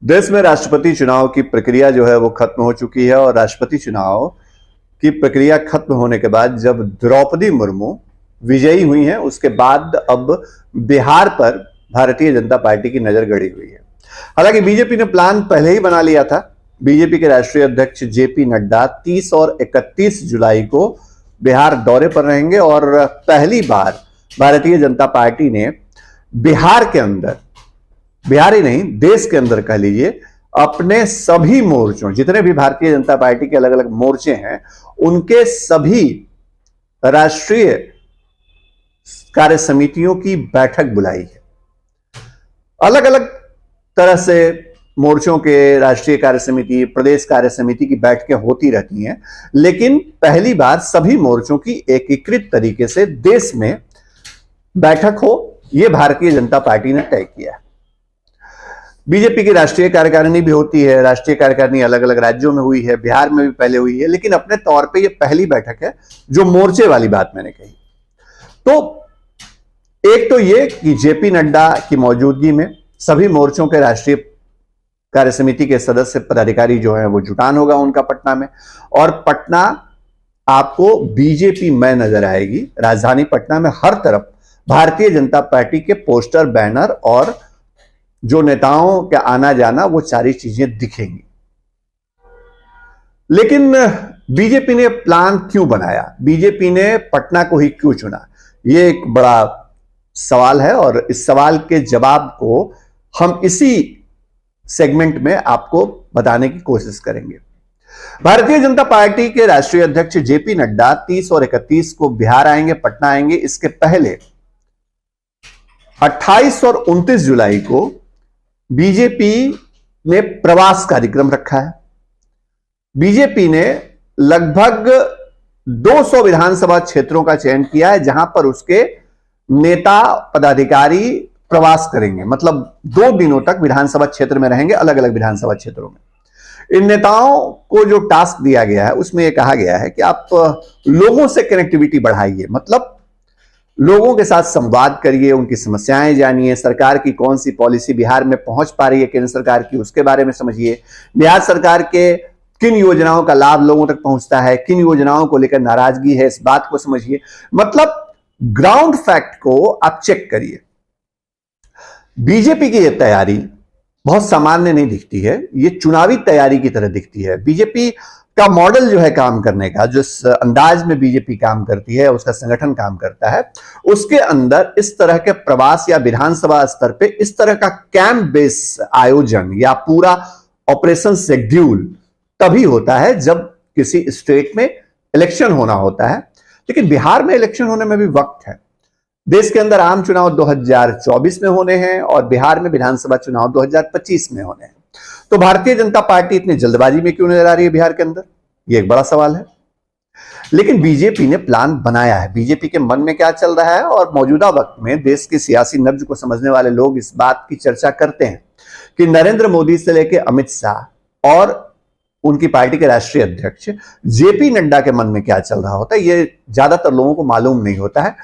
देश में राष्ट्रपति चुनाव की प्रक्रिया जो है वो खत्म हो चुकी है और राष्ट्रपति चुनाव की प्रक्रिया खत्म होने के बाद जब द्रौपदी मुर्मू विजयी हुई हैं उसके बाद अब बिहार पर भारतीय जनता पार्टी की नजर गड़ी हुई है। हालांकि बीजेपी ने प्लान पहले ही बना लिया था। बीजेपी के राष्ट्रीय अध्यक्ष जेपी नड्डा 30 और 31 जुलाई को बिहार दौरे पर रहेंगे और पहली बार भारतीय जनता पार्टी ने बिहार के अंदर, बिहार ही नहीं देश के अंदर कह लीजिए, अपने सभी मोर्चों, जितने भी भारतीय जनता पार्टी के अलग अलग मोर्चे हैं, उनके सभी राष्ट्रीय कार्य समितियों की बैठक बुलाई है। अलग अलग तरह से मोर्चों के राष्ट्रीय कार्य समिति, प्रदेश कार्य समिति की बैठकें होती रहती हैं, लेकिन पहली बार सभी मोर्चों की एकीकृत तरीके से देश में बैठक हो, यह भारतीय जनता पार्टी ने तय किया है। बीजेपी की राष्ट्रीय कार्यकारिणी भी होती है, राष्ट्रीय कार्यकारिणी अलग अलग राज्यों में हुई है, बिहार में भी पहले हुई है, लेकिन अपने तौर पे ये पहली बैठक है जो मोर्चे वाली बात मैंने कही। तो एक तो ये कि जेपी नड्डा की मौजूदगी में सभी मोर्चों के राष्ट्रीय कार्य समिति के सदस्य पदाधिकारी जो है वो जुटान होगा उनका पटना में, और पटना आपको बीजेपी में नजर आएगी। राजधानी पटना में हर तरफ भारतीय जनता पार्टी के पोस्टर, बैनर और जो नेताओं का आना जाना, वो सारी चीजें दिखेंगी। लेकिन बीजेपी ने प्लान क्यों बनाया, बीजेपी ने पटना को ही क्यों चुना, यह एक बड़ा सवाल है और इस सवाल के जवाब को हम इसी सेगमेंट में आपको बताने की कोशिश करेंगे। भारतीय जनता पार्टी के राष्ट्रीय अध्यक्ष जेपी नड्डा 30 और 31 को बिहार आएंगे, पटना आएंगे। इसके पहले 28 और 29 जुलाई को बीजेपी ने प्रवास कार्यक्रम रखा है। बीजेपी ने लगभग 200 विधानसभा क्षेत्रों का चयन किया है जहां पर उसके नेता पदाधिकारी प्रवास करेंगे, मतलब 2 दिनों तक विधानसभा क्षेत्र में रहेंगे, अलग अलग विधानसभा क्षेत्रों में। इन नेताओं को जो टास्क दिया गया है उसमें यह कहा गया है कि आप लोगों से कनेक्टिविटी बढ़ाइए, मतलब लोगों के साथ संवाद करिए, उनकी समस्याएं जानिए, सरकार की कौन सी पॉलिसी बिहार में पहुंच पा रही है केंद्र सरकार की, उसके बारे में समझिए, बिहार सरकार के किन योजनाओं का लाभ लोगों तक पहुंचता है, किन योजनाओं को लेकर नाराजगी है, इस बात को समझिए। मतलब ग्राउंड फैक्ट को आप चेक करिए। बीजेपी की यह तैयारी बहुत सामान्य नहीं दिखती है, यह चुनावी तैयारी की तरह दिखती है। बीजेपी का मॉडल जो है काम करने का, जिस अंदाज में बीजेपी काम करती है, उसका संगठन काम करता है, उसके अंदर इस तरह के प्रवास या विधानसभा स्तर पे इस तरह का कैंप बेस आयोजन या पूरा ऑपरेशन शेड्यूल तभी होता है जब किसी स्टेट में इलेक्शन होना होता है। लेकिन बिहार में इलेक्शन होने में भी वक्त है। देश के अंदर आम चुनाव 2024 में होने हैं और बिहार में विधानसभा चुनाव 2025 में होने हैं। तो भारतीय जनता पार्टी इतनी जल्दबाजी में क्यों नजर आ रही है बिहार के अंदर, यह एक बड़ा सवाल है। लेकिन बीजेपी ने प्लान बनाया है। बीजेपी के मन में क्या चल रहा है, और मौजूदा वक्त में देश की सियासी नब्ज को समझने वाले लोग इस बात की चर्चा करते हैं कि नरेंद्र मोदी से लेकर अमित शाह और उनकी पार्टी के राष्ट्रीय अध्यक्ष जेपी नड्डा के मन में क्या चल रहा होता है, यह ज्यादातर लोगों को मालूम नहीं होता है।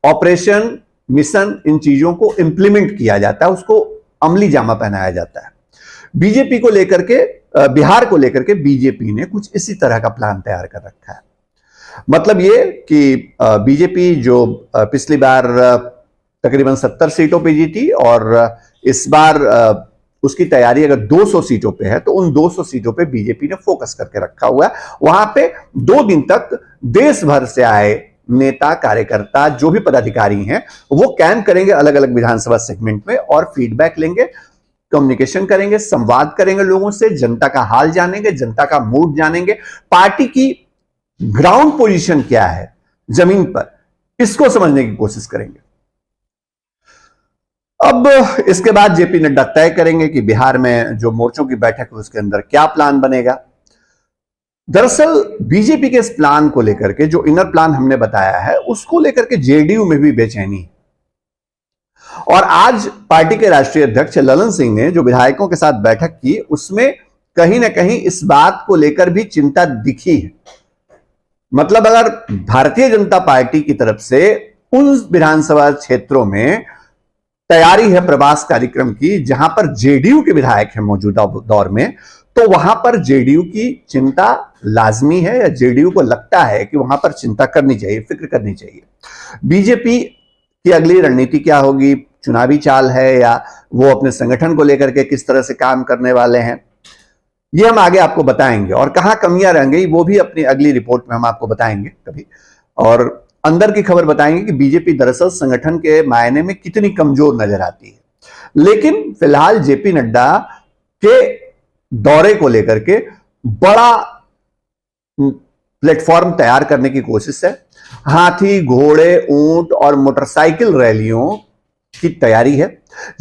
ऑपरेशन, मिशन, इन चीजों को इंप्लीमेंट किया जाता है, उसको अमली जामा पहनाया जाता है। बीजेपी को लेकर के, बिहार को लेकर के बीजेपी ने कुछ इसी तरह का प्लान तैयार कर रखा है। मतलब ये कि बीजेपी जो पिछली बार तकरीबन 70 सीटों पे जीती और इस बार उसकी तैयारी अगर 200 सीटों पे है, तो उन 200 सीटों पे बीजेपी ने फोकस करके रखा हुआ है। वहां पे 2 दिन तक देश भर से आए नेता, कार्यकर्ता, जो भी पदाधिकारी हैं, वो कैंप करेंगे अलग अलग विधानसभा सेगमेंट में और फीडबैक लेंगे, कम्युनिकेशन करेंगे, संवाद करेंगे लोगों से, जनता का हाल जानेंगे, जनता का मूड जानेंगे, पार्टी की ग्राउंड पोजीशन क्या है जमीन पर, इसको समझने की कोशिश करेंगे। अब इसके बाद जेपी नड्डा तय करेंगे कि बिहार में जो मोर्चों की बैठक है उसके अंदर क्या प्लान बनेगा। दरअसल बीजेपी के इस प्लान को लेकर के, जो इनर प्लान हमने बताया है, उसको लेकर के जेडीयू में भी बेचैनी है। और आज पार्टी के राष्ट्रीय अध्यक्ष ललन सिंह ने जो विधायकों के साथ बैठक की, उसमें कहीं ना कहीं इस बात को लेकर भी चिंता दिखी है। मतलब अगर भारतीय जनता पार्टी की तरफ से उन विधानसभा क्षेत्रों में तैयारी है प्रवास कार्यक्रम की, जहां पर जेडीयू के विधायक हैं मौजूदा दौर में, तो वहां पर जेडीयू की चिंता लाजमी है, या जेडीयू को लगता है कि वहां पर चिंता करनी चाहिए, फिक्र करनी चाहिए। बीजेपी की अगली रणनीति क्या होगी, चुनावी चाल है या वो अपने संगठन को लेकर के किस तरह से काम करने वाले हैं, ये हम आगे आपको बताएंगे। और कहां कमियां रह गई वो भी अपनी अगली रिपोर्ट में हम आपको बताएंगे कभी। और अंदर की खबर बताएंगे कि बीजेपी दरअसल संगठन के मायने में कितनी कमजोर नजर आती है। लेकिन फिलहाल जेपी नड्डा के दौरे को लेकर के बड़ा प्लेटफॉर्म तैयार करने की कोशिश है। हाथी, घोड़े, ऊंट और मोटरसाइकिल रैलियों की तैयारी है।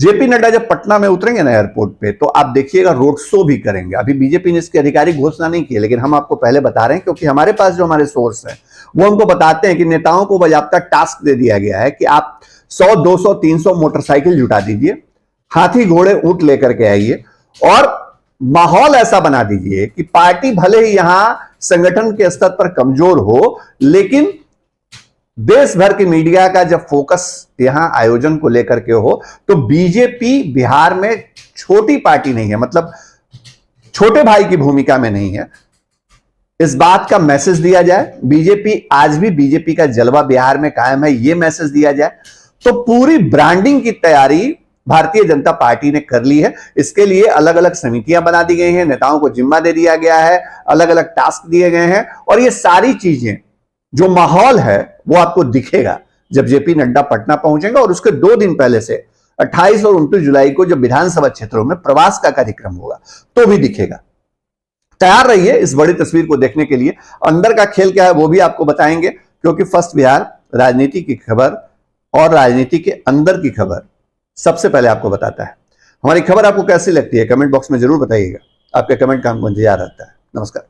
जेपी नड्डा जब पटना में उतरेंगे ना एयरपोर्ट पे, तो आप देखिएगा रोड शो भी करेंगे। अभी बीजेपी ने इसकी आधिकारिक घोषणा नहीं की है, लेकिन हम आपको पहले बता रहे हैं क्योंकि हमारे पास जो हमारे सोर्स है वो हमको बताते हैं कि नेताओं को बाकायदा टास्क दे दिया गया है कि आप 100, 200, 300 मोटरसाइकिल जुटा दीजिए, हाथी, घोड़े, ऊंट लेकर के आइए और माहौल ऐसा बना दीजिए कि पार्टी भले ही यहां संगठन के स्तर पर कमजोर हो, लेकिन देश भर की मीडिया का जब फोकस यहां आयोजन को लेकर के हो, तो बीजेपी बिहार में छोटी पार्टी नहीं है, मतलब छोटे भाई की भूमिका में नहीं है। इस बात का मैसेज दिया जाए, बीजेपी आज भी बीजेपी का जलवा बिहार में कायम है, यह मैसेज दिया जाए, तो पूरी ब्रांडिंग की तैयारी भारतीय जनता पार्टी ने कर ली है। इसके लिए अलग अलग समितियां बना दी गई हैं, नेताओं को जिम्मा दे दिया गया है, अलग अलग टास्क दिए गए हैं, और ये सारी चीजें जो माहौल है वो आपको दिखेगा जब जेपी नड्डा पटना पहुंचेंगे। और उसके 2 दिन पहले से 28 और 29 जुलाई को जब विधानसभा क्षेत्रों में प्रवास का कार्यक्रम होगा तो भी दिखेगा। तैयार रहिए इस बड़ी तस्वीर को देखने के लिए। अंदर का खेल क्या है वो भी आपको बताएंगे, क्योंकि फर्स्ट बिहार राजनीति की खबर और राजनीति के अंदर की खबर सबसे पहले आपको बताता है। हमारी खबर आपको कैसी लगती है कमेंट बॉक्स में जरूर बताइएगा। आपके कमेंट का हमको इंतजार रहता है। नमस्कार।